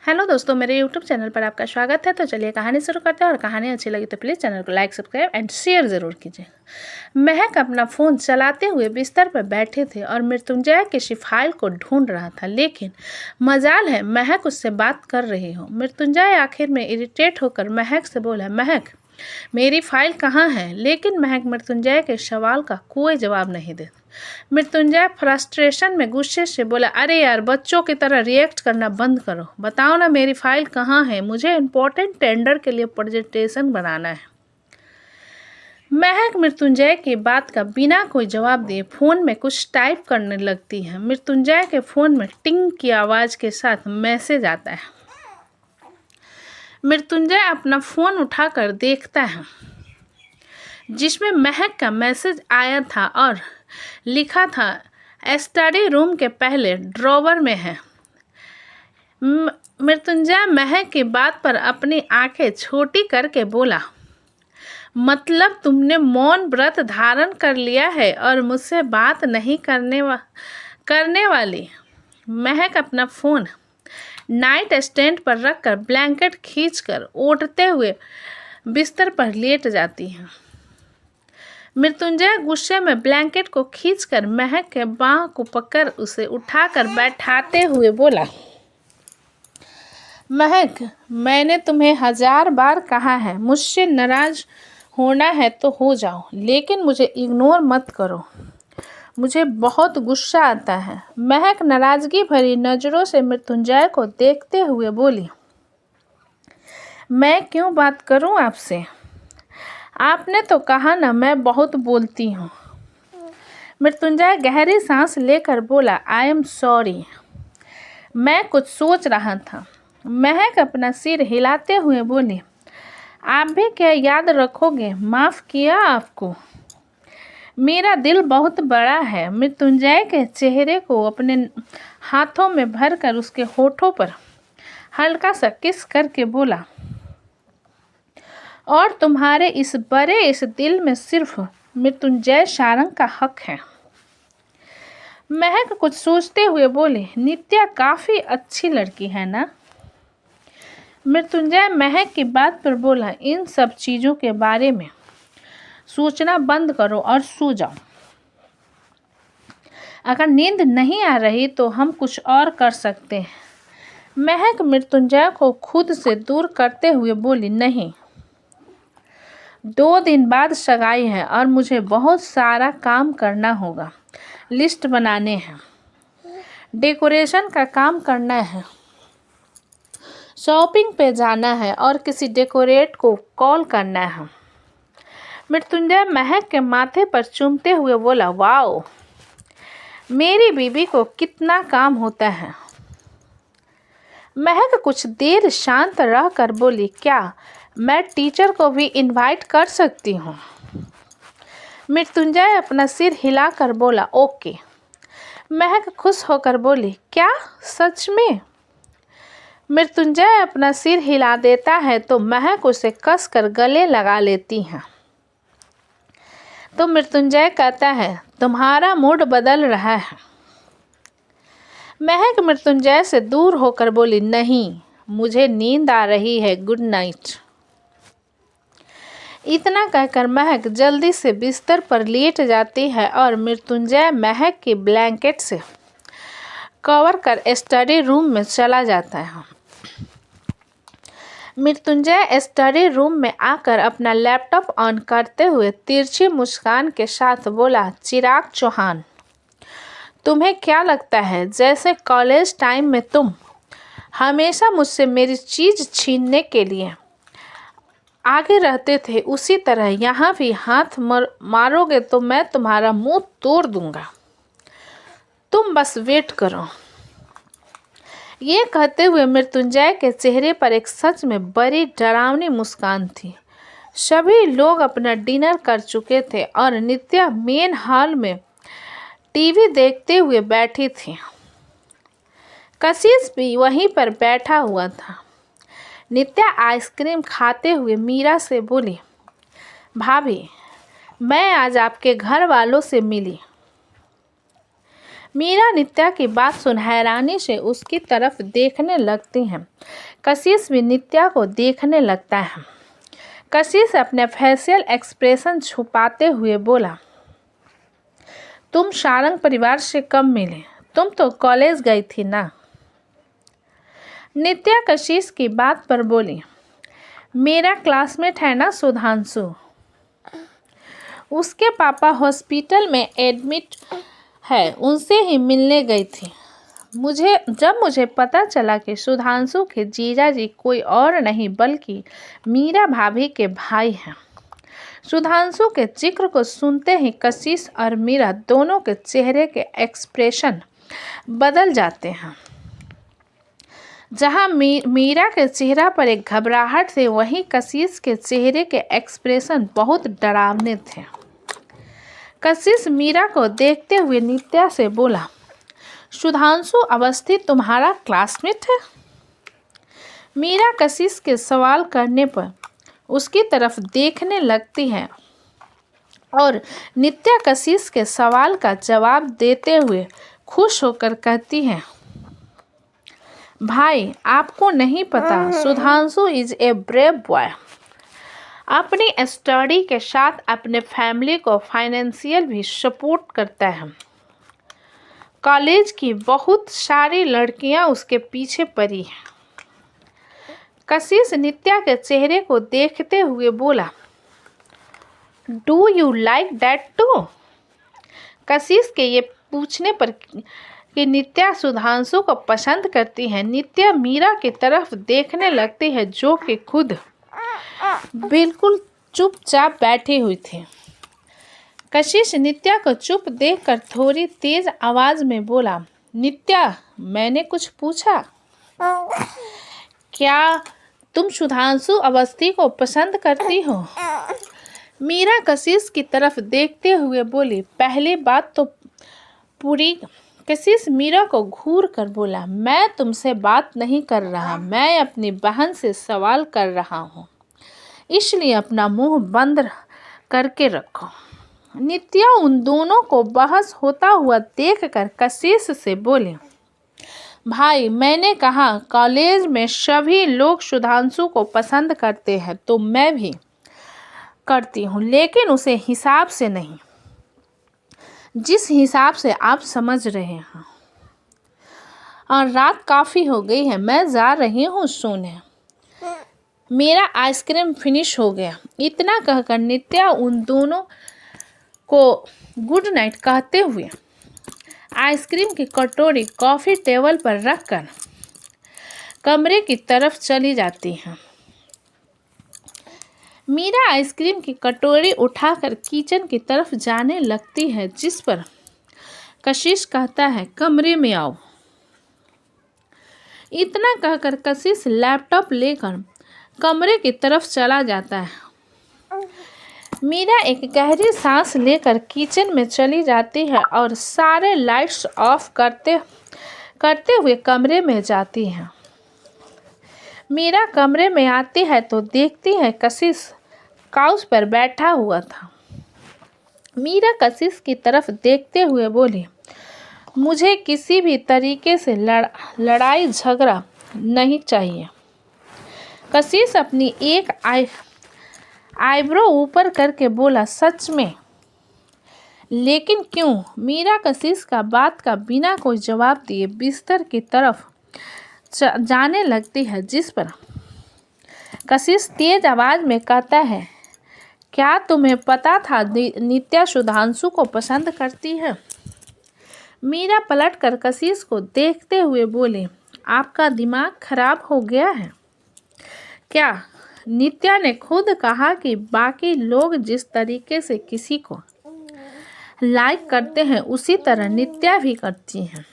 Hello दोस्तों, मेरे YouTube channel पर आपका स्वागत है। तो चलिए कहानी शुरू करते हैं। और कहानी अच्छी लगी तो प्लीज़ चैनल को लाइक, सब्सक्राइब एंड शेयर ज़रूर कीजिए। महक अपना फ़ोन चलाते हुए बिस्तर पर बैठे थे और मृत्युंजय किसी फाइल को ढूंढ रहा था, लेकिन मजाल है महक उससे बात कर रही हो। मृत्युंजय आखिर में इरिटेट होकर महक से बोला, महक मेरी फाइल कहाँ है? लेकिन महक मृत्युंजय के सवाल का कोई जवाब नहीं दे। मृत्युंजय फ्रस्ट्रेशन में गुस्से से बोला, अरे यार बच्चों की तरह रिएक्ट करना बंद करो, बताओ ना मेरी फाइल कहाँ है, मुझे इम्पोर्टेंट टेंडर के लिए प्रेजेंटेशन बनाना है। महक मृत्युंजय की बात का बिना कोई जवाब दिए फोन में कुछ टाइप करने लगती है। मृत्युंजय के फोन में टिंग की आवाज़ के साथ मैसेज आता है। मृत्युंजय अपना फ़ोन उठाकर देखता है, जिसमें महक का मैसेज आया था और लिखा था, स्टडी रूम के पहले ड्रॉवर में है। मृत्युंजय महक की बात पर अपनी आंखें छोटी करके बोला, मतलब तुमने मौन व्रत धारण कर लिया है और मुझसे बात नहीं करने वाली। महक अपना फ़ोन नाइट स्टैंड पर रखकर ब्लैंकेट खींचकर ओढ़ते हुए बिस्तर पर लेट जाती है। मृत्युंजय गुस्से में ब्लैंकेट को खींचकर महक के बाह को पकड़ उसे उठाकर बैठाते हुए बोला, महक मैंने तुम्हें 1000 बार कहा है, मुझसे नाराज होना है तो हो जाओ, लेकिन मुझे इग्नोर मत करो, मुझे बहुत गुस्सा आता है। महक नाराजगी भरी नज़रों से मृत्युंजय को देखते हुए बोली, मैं क्यों बात करूं आपसे? आपने तो कहा ना मैं बहुत बोलती हूँ। मृत्युंजय गहरी सांस लेकर बोला, आई एम सॉरी, मैं कुछ सोच रहा था। महक अपना सिर हिलाते हुए बोली, आप भी क्या याद रखोगे, माफ़ किया आपको, मेरा दिल बहुत बड़ा है। मृत्युंजय के चेहरे को अपने हाथों में भरकर उसके होठों पर हल्का सा किस करके बोला, और तुम्हारे इस दिल में सिर्फ मृत्युंजय सारंग का हक है। महक कुछ सोचते हुए बोले, नित्या काफ़ी अच्छी लड़की है ना? मृत्युंजय महक की बात पर बोला, इन सब चीज़ों के बारे में सोचना बंद करो और सो जाओ। अगर नींद नहीं आ रही तो हम कुछ और कर सकते हैं। महक मृत्युंजय को खुद से दूर करते हुए बोली, नहीं, 2 दिन बाद सगाई है और मुझे बहुत सारा काम करना होगा। लिस्ट बनाने हैं, डेकोरेशन का काम करना है, शॉपिंग पे जाना है और किसी डेकोरेट को कॉल करना है। मृत्युंजय महक के माथे पर चूमते हुए बोला, वाओ, मेरी बीबी को कितना काम होता है। महक कुछ देर शांत रहकर बोली, क्या मैं टीचर को भी इनवाइट कर सकती हूँ? मृत्युंजय अपना सिर हिलाकर बोला, ओके। महक खुश होकर बोली, क्या सच में? मृत्युंजय अपना सिर हिला देता है तो महक उसे कसकर गले लगा लेती है। तो मृत्युंजय कहता है, तुम्हारा मूड बदल रहा है। महक मृत्युंजय से दूर होकर बोली, नहीं, मुझे नींद आ रही है, गुड नाइट। इतना कहकर महक जल्दी से बिस्तर पर लेट जाती है और मृत्युंजय महक की ब्लैंकेट से कवर कर स्टडी रूम में चला जाता है। मृत्युंजय स्टडी रूम में आकर अपना लैपटॉप ऑन करते हुए तिरछी मुस्कान के साथ बोला, चिराग चौहान, तुम्हें क्या लगता है जैसे कॉलेज टाइम में तुम हमेशा मुझसे मेरी चीज़ छीनने के लिए आगे रहते थे, उसी तरह यहाँ भी हाथ मारोगे तो मैं तुम्हारा मुंह तोड़ दूंगा, तुम बस वेट करो। ये कहते हुए मृत्युंजय के चेहरे पर एक सच में बड़ी डरावनी मुस्कान थी। सभी लोग अपना डिनर कर चुके थे और नित्या मेन हॉल में टीवी देखते हुए बैठी थी। कशिश भी वहीं पर बैठा हुआ था। नित्या आइसक्रीम खाते हुए मीरा से बोली, भाभी मैं आज आपके घर वालों से मिली। मीरा नित्या की बात सुन हैरानी से उसकी तरफ देखने लगती है। कशिश भी नित्या को देखने लगता है। कशिश अपने फेशियल एक्सप्रेशन छुपाते हुए बोला, तुम सारंग परिवार से कब मिले? तुम तो कॉलेज गई थी ना? नित्या कशिश की बात पर बोली, मेरा क्लासमेट है ना सुधांशु, उसके पापा हॉस्पिटल में एडमिट है, उनसे ही मिलने गई थी। जब मुझे पता चला कि सुधांशु के जीजाजी कोई और नहीं बल्कि मीरा भाभी के भाई हैं। सुधांशु के जिक्र को सुनते ही कशिश और मीरा दोनों के चेहरे के एक्सप्रेशन बदल जाते हैं। जहां मीरा के चेहरा पर एक घबराहट थी, वहीं कशिश के चेहरे के एक्सप्रेशन बहुत डरावने थे। कशिश मीरा को देखते हुए नित्या से बोला, सुधांशु अवस्थी तुम्हारा क्लासमेट है? मीरा कशिश के सवाल करने पर उसकी तरफ देखने लगती है और नित्या कशिश के सवाल का जवाब देते हुए खुश होकर कहती है, भाई आपको नहीं पता, Sudhanshu is a brave boy. अपनी स्टडी के साथ अपने फैमिली को फाइनेंशियल भी सपोर्ट करता है। कॉलेज की बहुत सारी लड़कियां उसके पीछे पड़ी हैं। कशिश नित्या के चेहरे को देखते हुए बोला, do you like that too? Kashish के ये पूछने पर कि नित्या सुधांशु को पसंद करती है, नित्या मीरा की तरफ देखने लगती है जो कि खुद बिल्कुल चुपचाप बैठी हुई थी। कशिश नित्या को चुप देखकर थोड़ी तेज आवाज में बोला, नित्या मैंने कुछ पूछा? क्या तुम सुधांशु अवस्थी को पसंद करती हो? मीरा कशिश की तरफ देखते हुए बोली, पहली बात तो पूरी। कशिश मीरा को घूर कर बोला, मैं तुमसे बात नहीं कर रहा, मैं अपनी बहन से सवाल कर रहा हूँ, इसलिए अपना मुंह बंद करके रखो। नित्या उन दोनों को बहस होता हुआ देखकर कशिश से बोली, भाई मैंने कहा कॉलेज में सभी लोग सुधांशु को पसंद करते हैं तो मैं भी करती हूँ, लेकिन उसे हिसाब से नहीं, जिस हिसाब से आप समझ रहे हैं। और रात काफ़ी हो गई है, मैं जा रही हूँ सोने, मेरा आइसक्रीम फिनिश हो गया। इतना कहकर नित्या उन दोनों को गुड नाइट कहते हुए आइसक्रीम की कटोरी कॉफ़ी टेबल पर रखकर कमरे की तरफ चली जाती हैं। मीरा आइसक्रीम की कटोरी उठाकर किचन की तरफ जाने लगती है, जिस पर कशिश कहता है, कमरे में आओ। इतना कहकर कशिश लैपटॉप लेकर कमरे की तरफ चला जाता है। मीरा एक गहरी सांस लेकर किचन में चली जाती है और सारे लाइट्स ऑफ करते हुए कमरे में जाती है। मीरा कमरे में आती है तो देखती है कशिश काउच पर बैठा हुआ था। मीरा कशिश की तरफ देखते हुए बोली, मुझे किसी भी तरीके से लड़ाई झगड़ा नहीं चाहिए। कशिश अपनी एक आईब्रो ऊपर करके बोला, सच में? लेकिन क्यों? मीरा कशिश का बात का बिना कोई जवाब दिए बिस्तर की तरफ जाने लगती है, जिस पर कशिश तेज आवाज में कहता है, क्या तुम्हें पता था नित्या सुधांशु को पसंद करती है? मीरा पलटकर कशिश को देखते हुए बोली, आपका दिमाग खराब हो गया है क्या? नित्या ने खुद कहा कि बाकी लोग जिस तरीके से किसी को लाइक करते हैं उसी तरह नित्या भी करती हैं।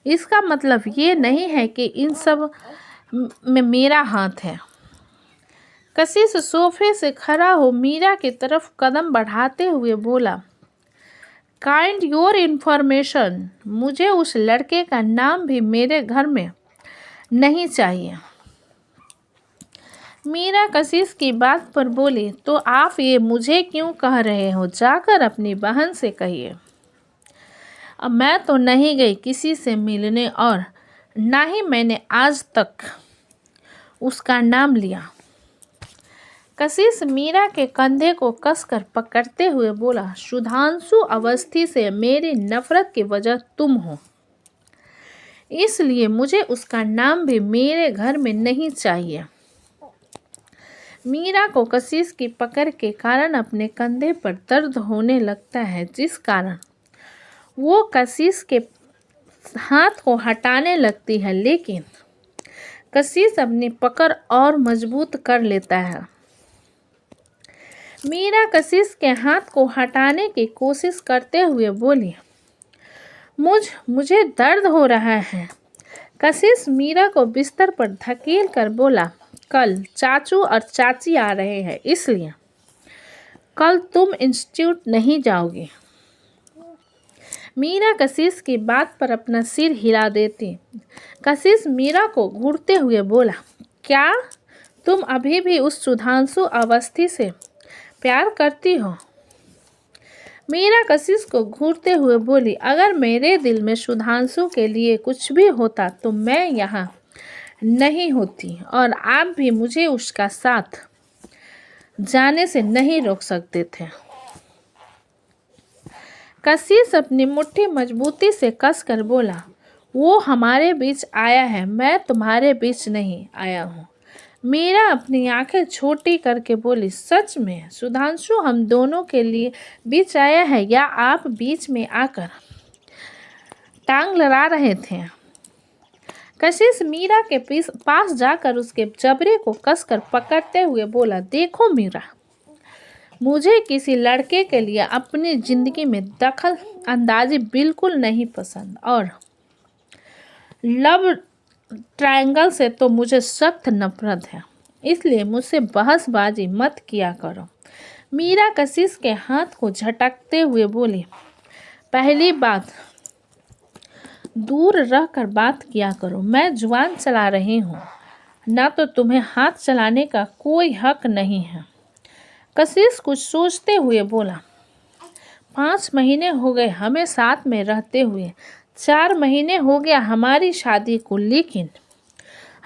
इसका मतलब ये नहीं है कि इन सब में मेरा हाथ है। कशिश सोफे से खड़ा हो मीरा की तरफ कदम बढ़ाते हुए बोला, काइंड योर इन्फॉर्मेशन, मुझे उस लड़के का नाम भी मेरे घर में नहीं चाहिए। मीरा कशिश की बात पर बोली, तो आप ये मुझे क्यों कह रहे हो? जाकर अपनी बहन से कहिए। अब मैं तो नहीं गई किसी से मिलने और ना ही मैंने आज तक उसका नाम लिया। कशिश मीरा के कंधे को कसकर पकड़ते हुए बोला, सुधांशु अवस्थी से मेरी नफरत की वजह तुम हो, इसलिए मुझे उसका नाम भी मेरे घर में नहीं चाहिए। मीरा को कशिश की पकड़ के कारण अपने कंधे पर दर्द होने लगता है, जिस कारण वो कशिश के हाथ को हटाने लगती है, लेकिन कशिश अपनी पकड़ और मजबूत कर लेता है। मीरा कशिश के हाथ को हटाने की कोशिश करते हुए बोली, मुझे दर्द हो रहा है। कशिश मीरा को बिस्तर पर धकेल कर बोला, कल चाचू और चाची आ रहे हैं, इसलिए कल तुम इंस्टीट्यूट नहीं जाओगी। मीरा कशिश की बात पर अपना सिर हिला देती। कशिश मीरा को घूरते हुए बोला, क्या तुम अभी भी उस सुधांशु अवस्थी से प्यार करती हो? मीरा कशिश को घूरते हुए बोली, अगर मेरे दिल में सुधांशु के लिए कुछ भी होता तो मैं यहाँ नहीं होती और आप भी मुझे उसका साथ जाने से नहीं रोक सकते थे। कशिश अपनी मुट्ठी मजबूती से कसकर बोला, वो हमारे बीच आया है, मैं तुम्हारे बीच नहीं आया हूँ। मीरा अपनी आंखें छोटी करके बोली, सच में सुधांशु हम दोनों के लिए बीच आया है या आप बीच में आकर टांग लड़ा रहे थे? कशिश मीरा के पास जाकर उसके जबड़े को कसकर पकड़ते हुए बोला, देखो मीरा, मुझे किसी लड़के के लिए अपनी ज़िंदगी में दखल अंदाजी बिल्कुल नहीं पसंद और लव ट्रायंगल से तो मुझे सख्त नफरत है, इसलिए मुझसे बहसबाजी मत किया करो। मीरा कशिश के हाथ को झटकते हुए बोली, पहली बात दूर रहकर बात किया करो, मैं जुबान चला रही हूँ, ना तो तुम्हें हाथ चलाने का कोई हक नहीं है। कशिश कुछ सोचते हुए बोला, 5 महीने हो गए हमें साथ में रहते हुए, 4 महीने हो गया हमारी शादी को, लेकिन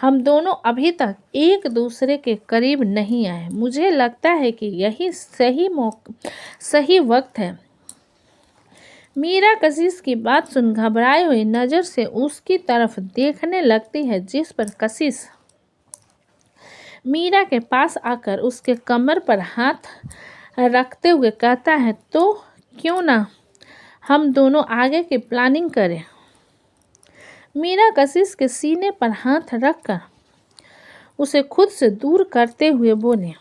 हम दोनों अभी तक एक दूसरे के करीब नहीं आए। मुझे लगता है कि यही सही वक्त है। मीरा कशिश की बात सुन घबराई हुई नज़र से उसकी तरफ देखने लगती है, जिस पर कशिश मीरा के पास आकर उसके कमर पर हाथ रखते हुए कहता है, तो क्यों ना हम दोनों आगे की प्लानिंग करें। मीरा कशिश के सीने पर हाथ रखकर उसे खुद से दूर करते हुए बोले,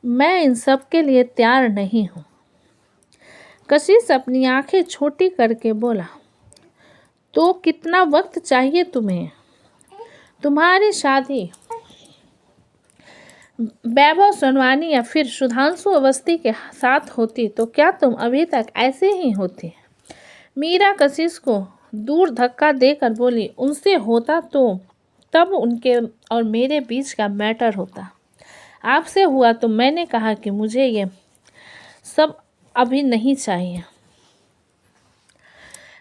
मैं इन सब के लिए तैयार नहीं हूँ। कशिश अपनी आंखें छोटी करके बोला, तो कितना वक्त चाहिए तुम्हें? तुम्हारी शादी वैभव सोनवानी या फिर सुधांशु अवस्थी के साथ होती तो क्या तुम अभी तक ऐसे ही होती? मीरा कशिश को दूर धक्का देकर बोली, उनसे होता तो तब उनके और मेरे बीच का मैटर होता, आपसे हुआ तो मैंने कहा कि मुझे ये सब अभी नहीं चाहिए।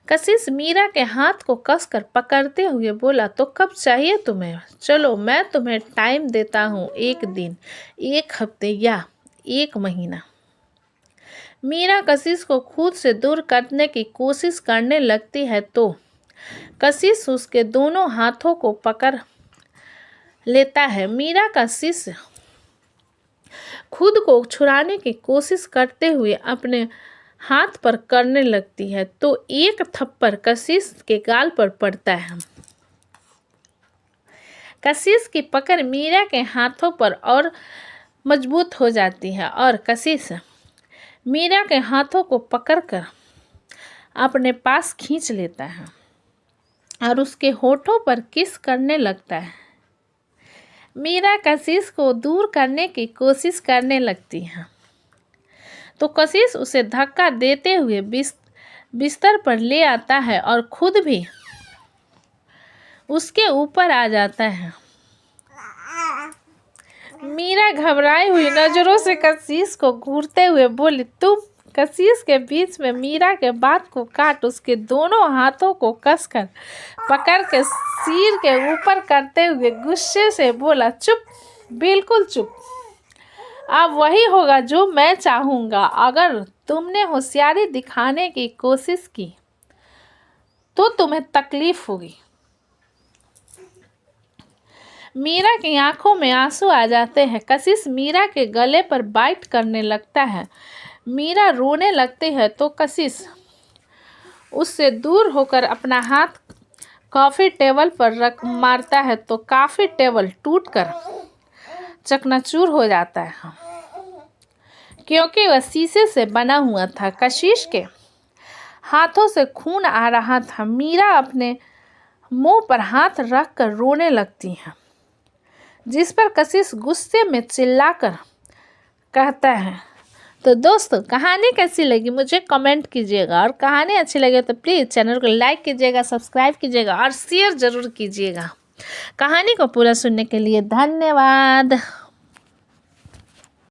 कशिश मीरा के हाथ को कसकर पकड़ते हुए बोला, तो कब चाहिए तुम्हें? चलो मैं तुम्हें टाइम देता हूँ, 1 दिन, 1 हफ्ते या 1 महीना। मीरा कशिश को खुद से दूर करने की कोशिश करने लगती है तो कशिश उसके दोनों हाथों को पकड़ लेता है। मीरा कशिश खुद को छुड़ाने की कोशिश करते हुए अपने हाथ पर करने लगती है तो एक थप्पड़ कशिश के गाल पर पड़ता है। कशिश की पकड़ मीरा के हाथों पर और मजबूत हो जाती है और कशिश मीरा के हाथों को पकड़कर अपने पास खींच लेता है और उसके होठों पर किस करने लगता है। मीरा कशिश को दूर करने की कोशिश करने लगती है तो कशिश उसे धक्का देते हुए बिस्तर पर ले आता है और खुद भी उसके ऊपर आ जाता है। मीरा घबराई हुई नजरों से कशिश को घूरते हुए बोली, तुम कशिश के बीच में मीरा के बात को काट उसके दोनों हाथों को कसकर पकड़ के सिर के ऊपर करते हुए गुस्से से बोला, चुप, बिल्कुल चुप। अब वही होगा जो मैं चाहूँगा। अगर तुमने होशियारी दिखाने की कोशिश की तो तुम्हें तकलीफ होगी। मीरा की आंखों में आंसू आ जाते हैं। कशिश मीरा के गले पर बाइट करने लगता है। मीरा रोने लगती है तो कशिश उससे दूर होकर अपना हाथ कॉफ़ी टेबल पर मारता है तो कॉफ़ी टेबल टूटकर चकनाचूर हो जाता है, क्योंकि वह शीशे से बना हुआ था। कशिश के हाथों से खून आ रहा था। मीरा अपने मुंह पर हाथ रखकर रोने लगती है, जिस पर कशिश गुस्से में चिल्लाकर कहता है। तो दोस्तों, कहानी कैसी लगी मुझे कमेंट कीजिएगा, और कहानी अच्छी लगे तो प्लीज़ चैनल को लाइक कीजिएगा, सब्सक्राइब कीजिएगा और शेयर ज़रूर कीजिएगा। कहानी को पूरा सुनने के लिए धन्यवाद।